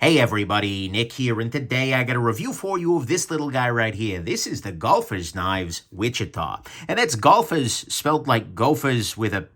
Hey everybody, Nick here, and today I got a review for you of this little guy right here. This is the Golphers Knives Wichita. And that's Golphers spelled like Gophers with a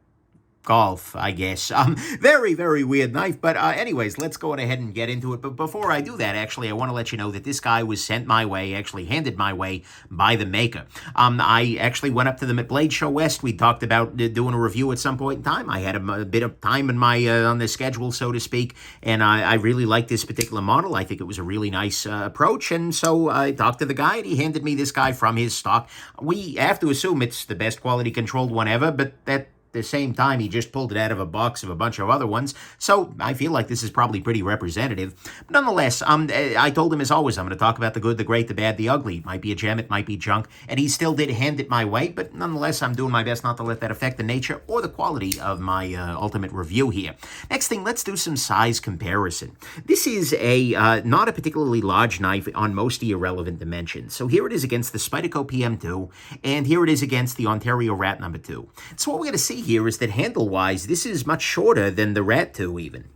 golf, I guess. Very, very weird knife. But anyways, let's go ahead and get into it. But before I do that, actually, I want to let you know that this guy was sent my way, actually handed my way by the maker. I actually went up to them at Blade Show West. We talked about doing a review at some point in time. I had a bit of time in my on the schedule, so to speak, and I really liked this particular model. I think it was a really nice approach, and so I talked to the guy, and he handed me this guy from his stock. We have to assume it's the best quality controlled one ever, but at the same time, he just pulled it out of a box of a bunch of other ones, so I feel like this is probably pretty representative. But nonetheless, I told him, as always, I'm going to talk about the good, the great, the bad, the ugly. It might be a gem, it might be junk, and he still did hand it my way, but nonetheless, I'm doing my best not to let that affect the nature or the quality of my ultimate review here. Next thing, let's do some size comparison. This is a not a particularly large knife on most of your relevant dimensions. So here it is against the Spyderco PM2, and here it is against the Ontario Rat number 2. So what we're going to see here is that handle-wise, this is much shorter than the Rat 2 even.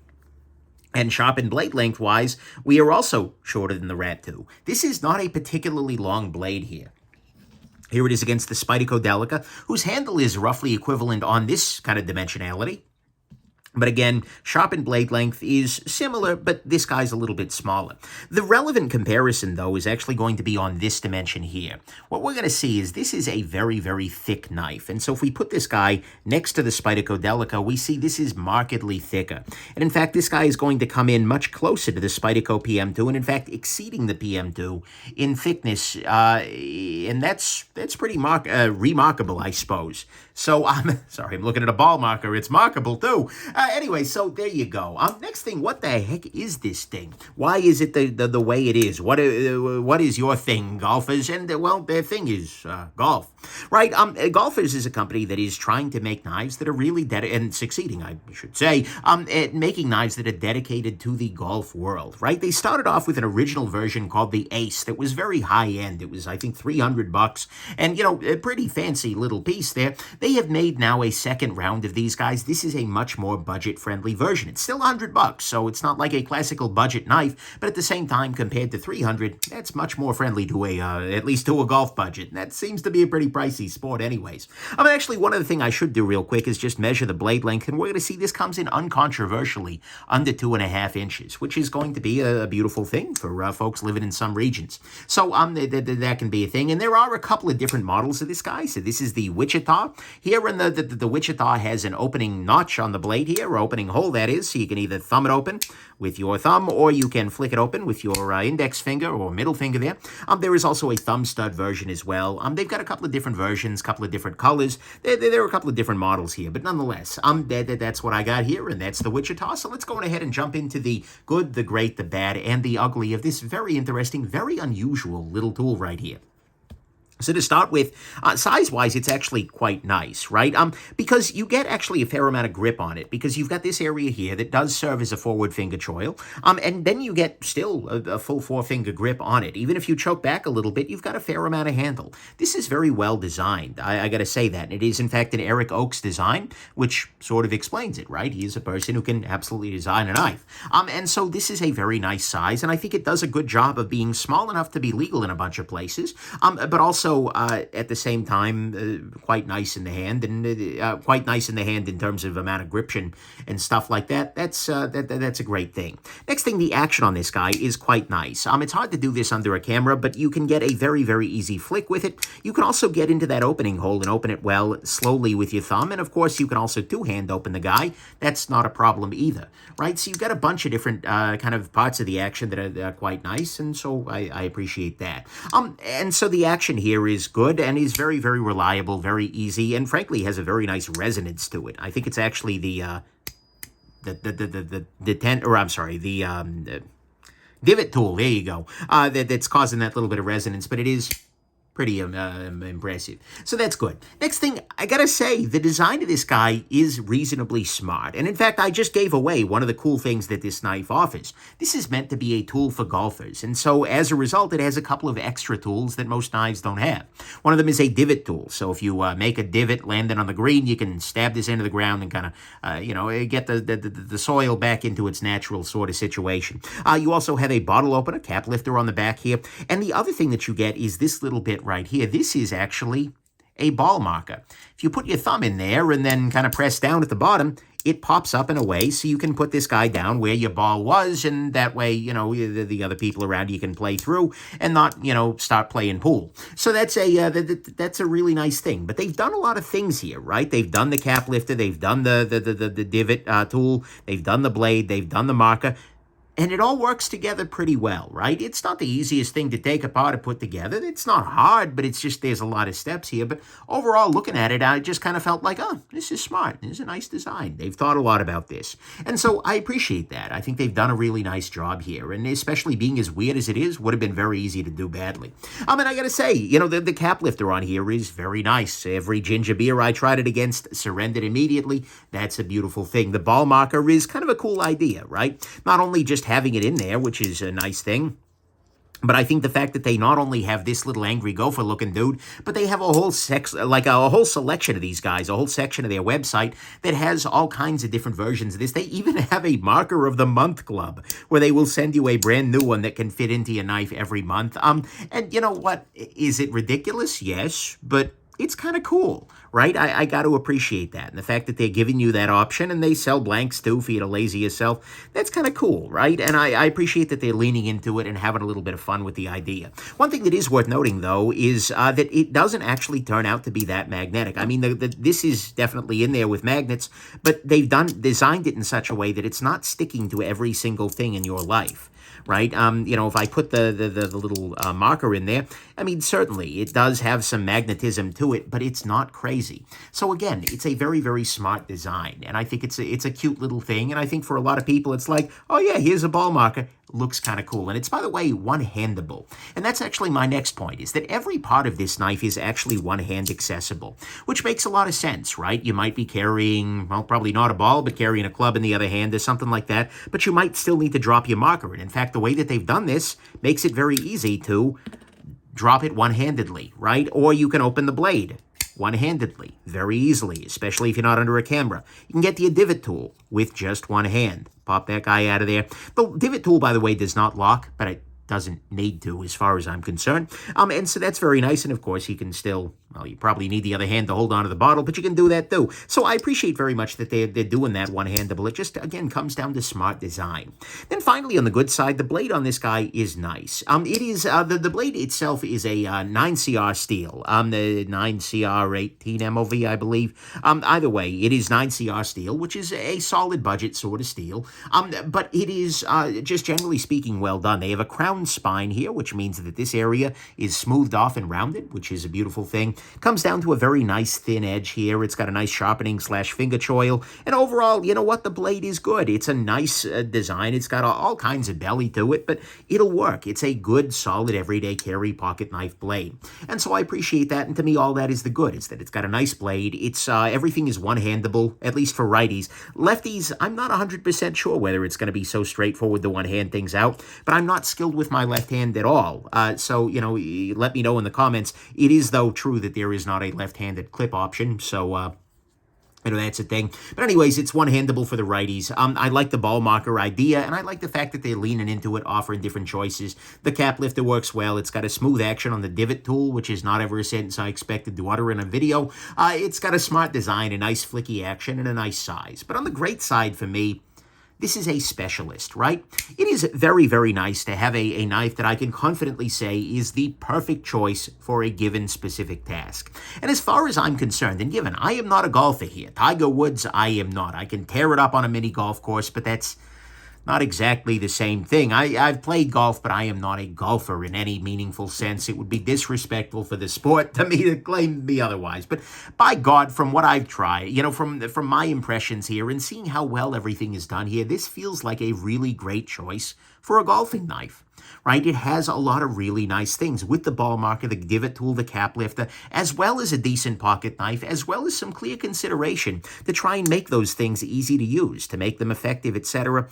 And sharpened blade length-wise, we are also shorter than the Rat 2. This is not a particularly long blade here. Here it is against the Spyderco Delica, whose handle is roughly equivalent on this kind of dimensionality. But again, sharpened blade length is similar, but this guy's a little bit smaller. The relevant comparison, though, is actually going to be on this dimension here. What we're going to see is this is a very, very thick knife. And so if we put this guy next to the Spyderco Delica, we see this is markedly thicker. And in fact, this guy is going to come in much closer to the Spyderco PM2, and in fact, exceeding the PM2 in thickness. And that's pretty remarkable, I suppose. So, sorry, I'm looking at a ball marker. It's markable, too. Anyway, so there you go. Next thing, what the heck is this thing? Why is it the way it is? What is your thing, Golphers? And, well, their thing is golf, right? Golphers is a company that is trying to make knives that are really and succeeding, I should say, at making knives that are dedicated to the golf world, right? They started off with an original version called the Ace that was very high-end. It was, I think, $300, and, you know, a pretty fancy little piece there. They have made now a second round of these guys. This is a much more budget-friendly version. It's still $100, so it's not like a classical budget knife, but at the same time, compared to $300, that's much more friendly to at least to a golf budget. And that seems to be a pretty pricey sport anyways. Actually, one other thing I should do real quick is just measure the blade length, and we're going to see this comes in uncontroversially under 2.5 inches, which is going to be a beautiful thing for folks living in some regions. So that can be a thing, and there are a couple of different models of this guy. So this is the Wichita. Here in the Wichita has an opening notch on the blade here, or opening hole, that is, so you can either thumb it open with your thumb, or you can flick it open with your index finger or middle finger there. There is also a thumb stud version as well. They've got a couple of different versions, a couple of different colors. There are a couple of different models here, but nonetheless, that's what I got here, and that's the Wichita. So let's go ahead and jump into the good, the great, the bad, and the ugly of this very interesting, very unusual little tool right here. So to start with, size-wise, it's actually quite nice, right? Because you get actually a fair amount of grip on it, because you've got this area here that does serve as a forward finger choil, and then you get still a full 4-finger grip on it. Even if you choke back a little bit, you've got a fair amount of handle. This is very well designed, I got to say that. It is, in fact, an Eric Oakes design, which sort of explains it, right? He is a person who can absolutely design a knife. And so this is a very nice size, and I think it does a good job of being small enough to be legal in a bunch of places, but also at the same time, quite nice in the hand, and quite nice in the hand in terms of amount of gription and stuff like that. That's a great thing. Next thing, the action on this guy is quite nice. It's hard to do this under a camera, but you can get a very, very easy flick with it. You can also get into that opening hole and open it well slowly with your thumb, and of course, you can also two-hand open the guy. That's not a problem either, right? So you've got a bunch of different kind of parts of the action that are quite nice, and so I appreciate that. And so the action here is good, and is very, very reliable, very easy, and frankly has a very nice resonance to it. I think it's actually the divot tool. There you go. That's causing that little bit of resonance, but it is Pretty impressive. So that's good. Next thing, I gotta say, the design of this guy is reasonably smart. And in fact, I just gave away one of the cool things that this knife offers. This is meant to be a tool for golfers. And so as a result, it has a couple of extra tools that most knives don't have. One of them is a divot tool. So if you make a divot landing on the green, you can stab this into the ground and kind of, get the soil back into its natural sort of situation. You also have a bottle opener, cap lifter on the back here. And the other thing that you get is this little bit right here. This is actually a ball marker. If you put your thumb in there and then kind of press down at the bottom, it pops up in a way so you can put this guy down where your ball was, and that way, the other people around you can play through and not, start playing pool. So that's a really nice thing. But they've done a lot of things here, right? They've done the cap lifter, they've done the divot tool, they've done the blade, they've done the marker. And it all works together pretty well, right? It's not the easiest thing to take apart and put together. It's not hard, but it's just there's a lot of steps here. But overall, looking at it, I just kind of felt like, oh, this is smart. This is a nice design. They've thought a lot about this. And so I appreciate that. I think they've done a really nice job here. And especially being as weird as it is, would have been very easy to do badly. And I got to say, the cap lifter on here is very nice. Every ginger beer I tried it against surrendered immediately. That's a beautiful thing. The ball marker is kind of a cool idea, right? Not only just having it in there, which is a nice thing, but I think the fact that they not only have this little angry gopher looking dude, but they have a whole selection of these guys, a whole section of their website that has all kinds of different versions of this. They even have a marker of the month club where they will send you a brand new one that can fit into your knife every month. And you know what? Is it ridiculous? Yes, but it's kind of cool, right? I got to appreciate that. And the fact that they're giving you that option, and they sell blanks too for you to lazy yourself, that's kind of cool, right? And I appreciate that they're leaning into it and having a little bit of fun with the idea. One thing that is worth noting, though, is that it doesn't actually turn out to be that magnetic. I mean, this is definitely in there with magnets, but they've designed it in such a way that it's not sticking to every single thing in your life. Right? If I put the little marker in there, I mean, certainly it does have some magnetism to it, but it's not crazy. So again, it's a very, very smart design, and I think it's a cute little thing, and I think for a lot of people, it's like, oh yeah, here's a ball marker. Looks kind of cool. And it's, by the way, one-handable. And that's actually my next point, is that every part of this knife is actually one-hand accessible, which makes a lot of sense, right? You might be carrying, well, probably not a ball, but carrying a club in the other hand or something like that, but you might still need to drop your marker. And in fact, the way that they've done this makes it very easy to drop it one-handedly, right? Or you can open the blade one-handedly, very easily, especially if you're not under a camera. You can get the divot tool with just one hand. Pop that guy out of there. The divot tool, by the way, does not lock, but it doesn't need to as far as I'm concerned. And so that's very nice. And of course, you can still, well, you probably need the other hand to hold on to the bottle, but you can do that too. So I appreciate very much that they're doing that one-handable. It just, again, comes down to smart design. Then finally, on the good side, the blade on this guy is nice. It is, the blade itself is a 9CR steel, the 9CR 18 MOV, I believe. Either way, it is 9CR steel, which is a solid budget sort of steel. But it is, just generally speaking, well done. They have a crown spine here, which means that this area is smoothed off and rounded, which is a beautiful thing. Comes down to a very nice thin edge here. It's got a nice sharpening / finger choil. And overall, you know what? The blade is good. It's a nice design. It's got all kinds of belly to it, but it'll work. It's a good, solid, everyday carry pocket knife blade. And so I appreciate that. And to me, all that is the good. Is that it's got a nice blade. It's everything is one-handable, at least for righties. Lefties, I'm not 100% sure whether it's going to be so straightforward to one-hand things out, but I'm not skilled with my left hand at all. So, let me know in the comments. It is, though, true that there is not a left-handed clip option, so that's a thing. But anyways, it's one-handable for the righties. I like the ball marker idea, and I like the fact that they're leaning into it, offering different choices. The cap lifter works well. It's got a smooth action on the divot tool, which is not ever a sentence I expected to utter in a video. It's got a smart design, a nice flicky action, and a nice size. But on the great side for me, this is a specialist, right? It is very, very nice to have a knife that I can confidently say is the perfect choice for a given specific task. And as far as I'm concerned, and given I am not a golfer here, Tiger Woods, I am not. I can tear it up on a mini golf course, but that's not exactly the same thing. I've played golf, but I am not a golfer in any meaningful sense. It would be disrespectful for the sport to me to claim to be otherwise. But by God, from what I've tried, from my impressions here and seeing how well everything is done here, this feels like a really great choice for a golfing knife. Right? It has a lot of really nice things with the ball marker, the divot tool, the cap lifter, as well as a decent pocket knife, as well as some clear consideration to try and make those things easy to use, to make them effective, etc.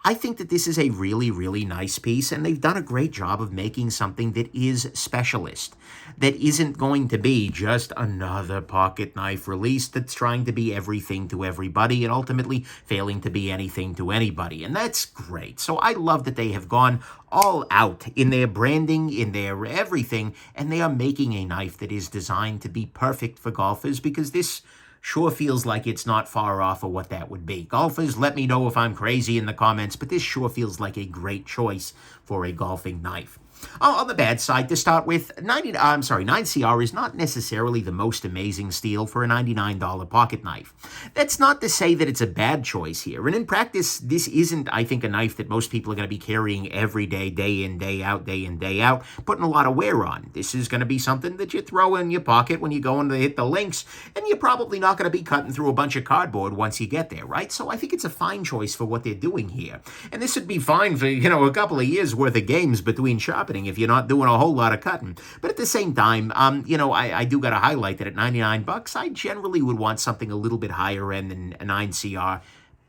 I think that this is a really, really nice piece, and they've done a great job of making something that is specialist, that isn't going to be just another pocket knife release that's trying to be everything to everybody and ultimately failing to be anything to anybody. And that's great. So I love that they have gone all out in their branding, in their everything, and they are making a knife that is designed to be perfect for golfers, because this sure feels like it's not far off of what that would be. Golfers, let me know if I'm crazy in the comments, but this sure feels like a great choice for a golfing knife. On the bad side, to start with, 9CR is not necessarily the most amazing steal for a $99 pocket knife. That's not to say that it's a bad choice here. And in practice, this isn't, I think, a knife that most people are going to be carrying every day, day in, day out, putting a lot of wear on. This is going to be something that you throw in your pocket when you go in to hit the links, and you're probably not going to be cutting through a bunch of cardboard once you get there, right? So I think it's a fine choice for what they're doing here. And this would be fine for, a couple of years worth of games between sharpening if you're not doing a whole lot of cutting. But at the same time, I do got to highlight that at $99, I generally would want something a little bit higher end than a 9CR.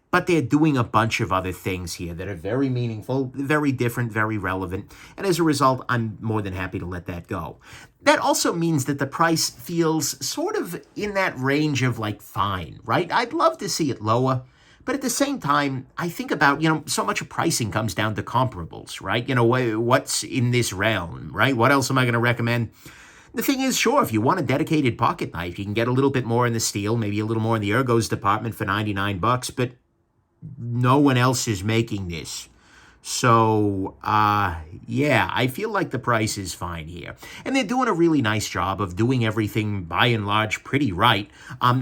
But they're doing a bunch of other things here that are very meaningful, very different, very relevant. And as a result, I'm more than happy to let that go. That also means that the price feels sort of in that range of fine, right? I'd love to see it lower. But at the same time, I think about, so much of pricing comes down to comparables, right? What's in this realm, right? What else am I going to recommend? The thing is, sure, if you want a dedicated pocket knife, you can get a little bit more in the steel, maybe a little more in the ergos department for $99, but no one else is making this. So, yeah, I feel like the price is fine here. And they're doing a really nice job of doing everything, by and large, pretty right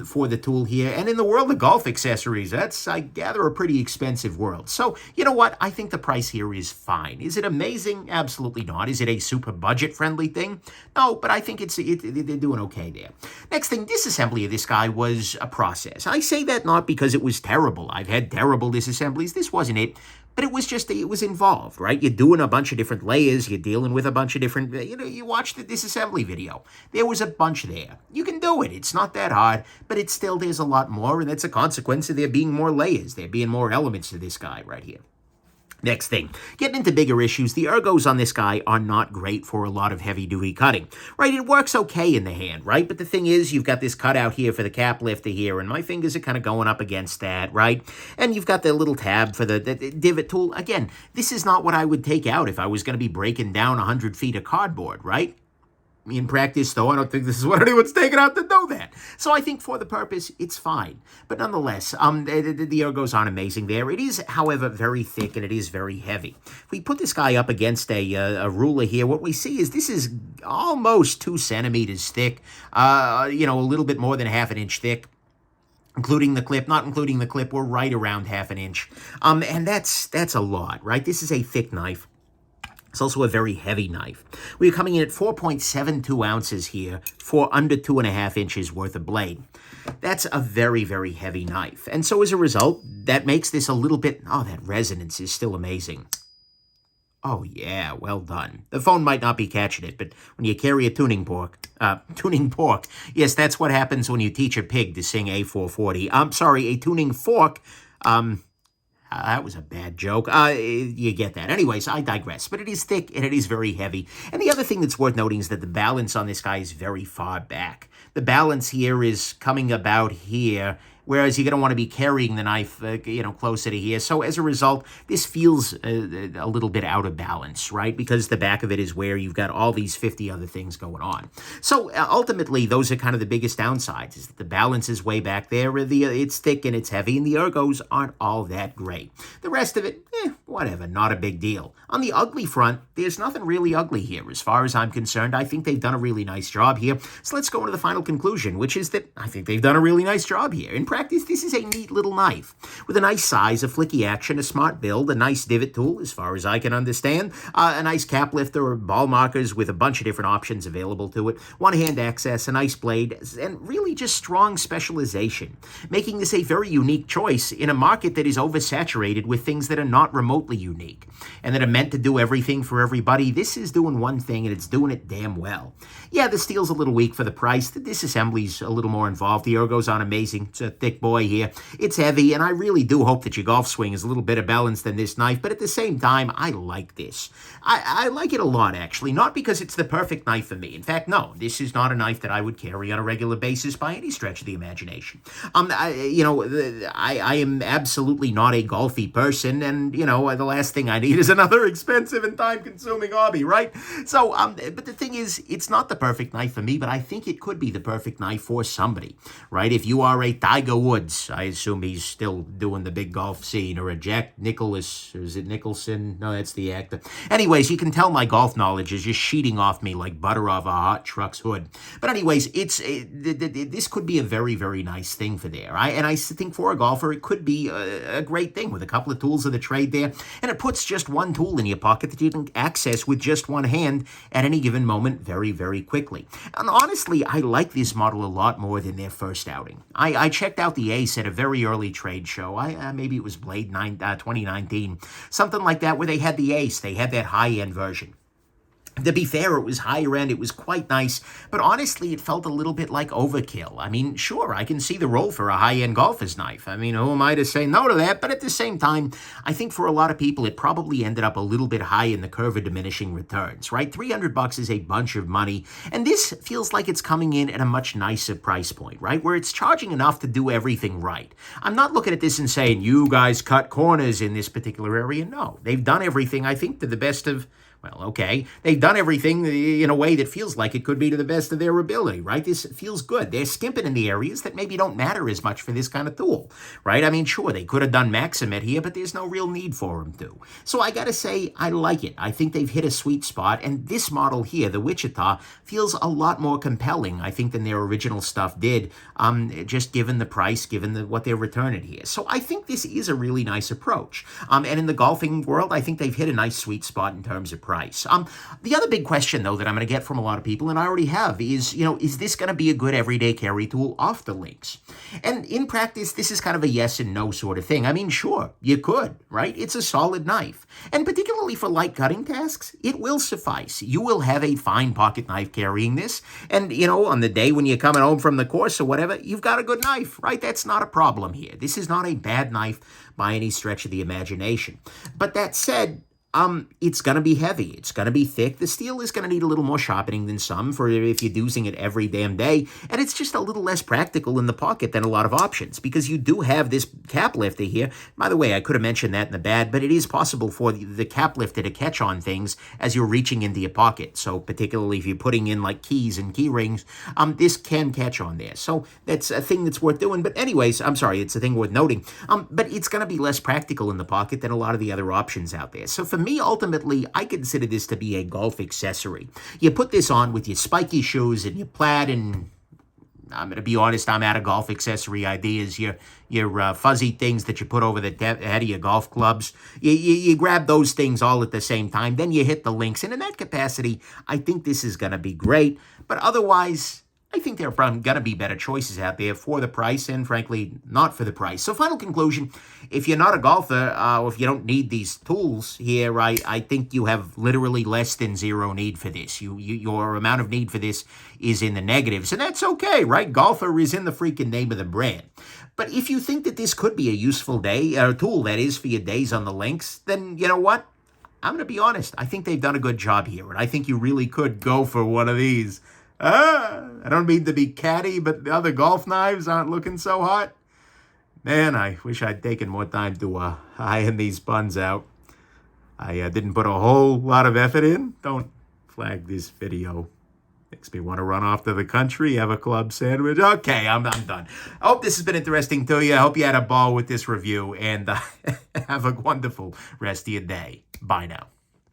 for the tool here. And in the world of golf accessories, that's, I gather, a pretty expensive world. So, you know what? I think the price here is fine. Is it amazing? Absolutely not. Is it a super budget-friendly thing? No, but I think they're doing okay there. Next thing, disassembly of this guy was a process. I say that not because it was terrible. I've had terrible disassemblies. This wasn't it. But it was involved, right? You're doing a bunch of different layers. You're dealing with a bunch of different, you watch the disassembly video. There was a bunch there. You can do it. It's not that hard, but it's still, there's a lot more, and that's a consequence of there being more layers. There being more elements to this guy right here. Next thing, getting into bigger issues, the ergos on this guy are not great for a lot of heavy-duty cutting, right? It works okay in the hand, right? But the thing is, you've got this cutout here for the cap lifter here, and my fingers are kind of going up against that, right? And you've got the little tab for the divot tool. Again, this is not what I would take out if I was going to be breaking down 100 feet of cardboard, right? In practice, though, I don't think this is what anyone's taking out to do that. So I think for the purpose, it's fine. But nonetheless, the ergos aren't amazing there. It is, however, very thick, and it is very heavy. If we put this guy up against a ruler here, what we see is this is almost 2 centimeters thick, a little bit more than half an inch thick. Including the clip, not including the clip, we're right around half an inch. And that's a lot, right? This is a thick knife. It's also a very heavy knife. We're coming in at 4.72 ounces here for under 2.5 inches worth of blade. That's a very, very heavy knife. And so as a result, that makes this a little bit, that resonance is still amazing. Oh, yeah, well done. The phone might not be catching it, but when you carry a tuning fork, yes, that's what happens when you teach a pig to sing A440. I'm sorry, a tuning fork, that was a bad joke. You get that. Anyways, I digress. But it is thick and it is very heavy. And the other thing that's worth noting is that the balance on this guy is very far back. The balance here is coming about here, whereas you're going to want to be carrying the knife, closer to here. So as a result, this feels a little bit out of balance, right? Because the back of it is where you've got all these 50 other things going on. So ultimately, those are kind of the biggest downsides, is that the balance is way back there. It's thick and it's heavy, and the ergos aren't all that great. The rest of it, whatever, not a big deal. On the ugly front, there's nothing really ugly here. As far as I'm concerned, I think they've done a really nice job here. So let's go into the final conclusion, which is that I think they've done a really nice job here. In practice, this is a neat little knife with a nice size, a flicky action, a smart build, a nice divot tool, as far as I can understand, a nice cap lifter or ball markers with a bunch of different options available to it, one-hand access, a nice blade, and really just strong specialization, making this a very unique choice in a market that is oversaturated with things that are not remotely unique and that are meant to do everything for everybody. This is doing one thing, and it's doing it damn well. Yeah, the steel's a little weak for the price. The disassembly's a little more involved. The ergo's on amazing. It's a thick boy here. It's heavy, and I really do hope that your golf swing is a little better balanced than this knife, but at the same time, I like this. I like it a lot, actually, not because it's the perfect knife for me. In fact, no, this is not a knife that I would carry on a regular basis by any stretch of the imagination. I am absolutely not a golfy person, and, the last thing I need is another expensive and time-consuming hobby, right? So, but the thing is, it's not the perfect knife for me, but I think it could be the perfect knife for somebody, right? If you are a Tiger Woods, I assume he's still doing the big golf scene, or a Jack Nicklaus, or is it Nicholson? No, that's the actor. Anyways, you can tell my golf knowledge is just sheeting off me like butter off a hot truck's hood. But anyways, this could be a very, very nice thing for there. And I think for a golfer, it could be a great thing with a couple of tools of the trade there. And it puts just one tool in your pocket that you can access with just one hand at any given moment very, very quickly. And honestly, I like this model a lot more than their first outing. I checked out the Ace at a very early trade show. Maybe it was Blade 2019, something like that, where they had the Ace. They had that high-end version. To be fair, it was higher end, it was quite nice, but honestly, it felt a little bit like overkill. I mean, sure, I can see the role for a high-end golfer's knife. I mean, who am I to say no to that? But at the same time, I think for a lot of people, it probably ended up a little bit high in the curve of diminishing returns, right? $300 is a bunch of money, and this feels like it's coming in at a much nicer price point, right? Where it's charging enough to do everything right. I'm not looking at this and saying, you guys cut corners in this particular area. No, they've done everything, I think, to the best of... Well, okay, they've done everything in a way that feels like it could be to the best of their ability, right? This feels good. They're skimping in the areas that maybe don't matter as much for this kind of tool, right? I mean, sure, they could have done Maximet here, but there's no real need for them to. So I gotta say, I like it. I think they've hit a sweet spot, and this model here, the Wichita, feels a lot more compelling, I think, than their original stuff did, just given the price, given what they're returning here. So I think this is a really nice approach. And in the golfing world, I think they've hit a nice sweet spot in terms of price. The other big question, though, that I'm going to get from a lot of people, and I already have, is, is this going to be a good everyday carry tool off the links? And in practice, this is kind of a yes and no sort of thing. I mean, sure, you could, right? It's a solid knife. And particularly for light cutting tasks, it will suffice. You will have a fine pocket knife carrying this. And, on the day when you're coming home from the course or whatever, you've got a good knife, right? That's not a problem here. This is not a bad knife by any stretch of the imagination. But that said, it's going to be heavy. It's going to be thick. The steel is going to need a little more sharpening than some for if you're using it every damn day. And it's just a little less practical in the pocket than a lot of options because you do have this cap lifter here. By the way, I could have mentioned that in the bad, but it is possible for the cap lifter to catch on things as you're reaching into your pocket. So particularly if you're putting in like keys and key rings, this can catch on there. So that's a thing that's worth doing. But anyways, I'm sorry, it's a thing worth noting. But it's going to be less practical in the pocket than a lot of the other options out there. So for me, ultimately, I consider this to be a golf accessory. You put this on with your spiky shoes and your plaid, and I'm going to be honest, I'm out of golf accessory ideas. Your fuzzy things that you put over the head of your golf clubs. You grab those things all at the same time, then you hit the links. And in that capacity, I think this is going to be great. But otherwise, I think there are going to be better choices out there for the price and, frankly, not for the price. So final conclusion, if you're not a golfer or if you don't need these tools here, I think you have literally less than zero need for this. Your amount of need for this is in the negatives, and that's okay, right? Golfer is in the freaking name of the brand. But if you think that this could be a useful tool, that is, for your days on the links, then you know what? I'm going to be honest. I think they've done a good job here, and I think you really could go for one of these. I don't mean to be catty, but the other golf knives aren't looking so hot. Man, I wish I'd taken more time to iron these buns out. I didn't put a whole lot of effort in. Don't flag this video. Makes me want to run off to the country, have a club sandwich. Okay, I'm done. I hope this has been interesting to you. I hope you had a ball with this review, and have a wonderful rest of your day. Bye now.